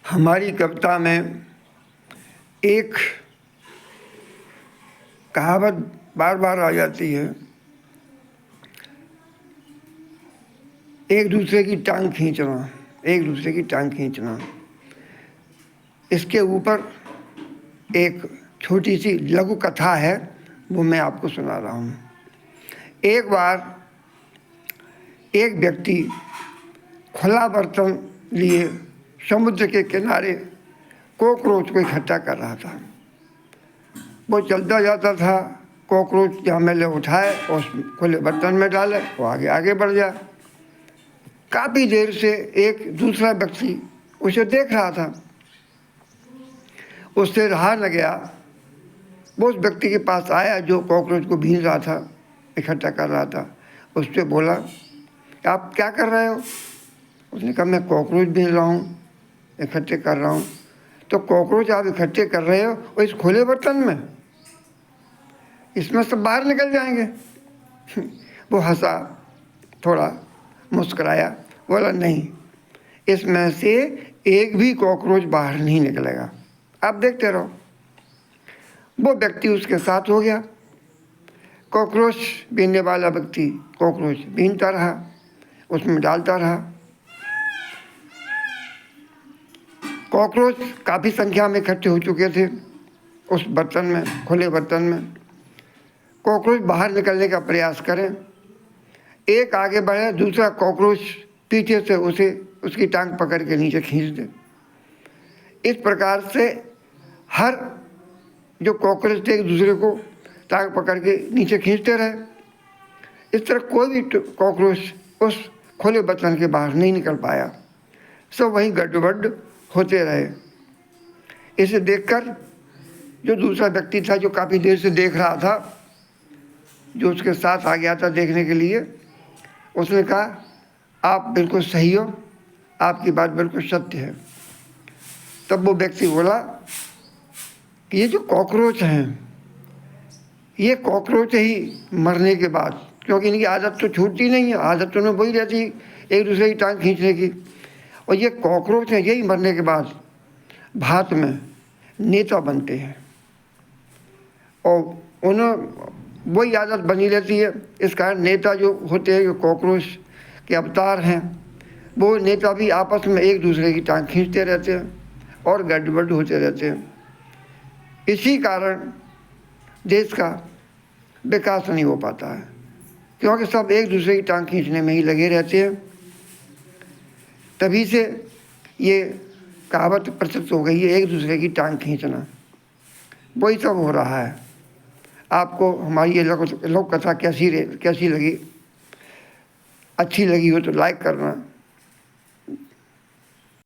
हमारी कविता में एक कहावत बार बार आ जाती है, एक दूसरे की टांग खींचना, एक दूसरे की टांग खींचना। इसके ऊपर एक छोटी सी लघु कथा है, वो मैं आपको सुना रहा हूँ। एक बार एक व्यक्ति खुला बर्तन लिए समुद्र के किनारे कॉकरोच को इकट्ठा कर रहा था। वो चलता जाता था, कॉकरोच जहाँ मैले उठाए और उस खुले बर्तन में डाले, वो आगे आगे बढ़ जाए। काफ़ी देर से एक दूसरा व्यक्ति उसे देख रहा था, उससे रहा न गया। वो उस व्यक्ति के पास आया जो कॉकरोच को भीन रहा था, इकट्ठा कर रहा था। उससे बोला, आप क्या कर रहे हो? उसने कहा, मैं कॉकरोच भीन रहा हूँ, इकट्ठे कर रहा हूँ। तो कॉकरोच आप इकट्ठे कर रहे हो और इस खुले बर्तन में, इसमें सब बाहर निकल जाएंगे। वो हंसा, थोड़ा मुस्कुराया, बोला, नहीं, इसमें से एक भी कॉकरोच बाहर नहीं निकलेगा, आप देखते रहो। वो व्यक्ति उसके साथ हो गया। कॉकरोच बीनने वाला व्यक्ति कॉकरोच बीनता रहा, उसमें डालता रहा। कॉकरोच काफ़ी संख्या में इकट्ठे हो चुके थे उस बर्तन में, खुले बर्तन में। कॉकरोच बाहर निकलने का प्रयास करें, एक आगे बढ़े, दूसरा कॉकरोच पीछे से उसे उसकी टांग पकड़ के नीचे खींच दे। इस प्रकार से हर जो कॉकरोच थे एक दूसरे को टांग पकड़ के नीचे खींचते रहे। इस तरह कोई भी कॉकरोच उस खुले बर्तन के बाहर नहीं निकल पाया, सब वहीं गड़बड़ होते रहे। इसे देखकर जो दूसरा व्यक्ति था, जो काफ़ी देर से देख रहा था, जो उसके साथ आ गया था देखने के लिए, उसने कहा, आप बिल्कुल सही हो, आपकी बात बिल्कुल सत्य है। तब वो व्यक्ति बोला कि ये जो कॉकरोच हैं, ये कॉकरोच ही मरने के बाद, क्योंकि इनकी आदत तो छूटती नहीं है, आदत तो उन्हें वही रहती है एक दूसरे की टांग खींचने की, और ये कॉकरोच हैं, यही मरने के बाद भारत में नेता बनते हैं और उन्हें वही आदत बनी रहती है। इस कारण नेता जो होते हैं, जो कॉकरोच के अवतार हैं, वो नेता भी आपस में एक दूसरे की टांग खींचते रहते हैं और गड़बड़ होते रहते हैं। इसी कारण देश का विकास नहीं हो पाता है, क्योंकि सब एक दूसरे की टांग खींचने में ही लगे रहते हैं। तभी से ये कहावत प्रचलित हो गई है, एक दूसरे की टांग खींचना। वही सब हो रहा है। आपको हमारी ये लोक कथा कैसी लगी? अच्छी लगी हो तो लाइक करना,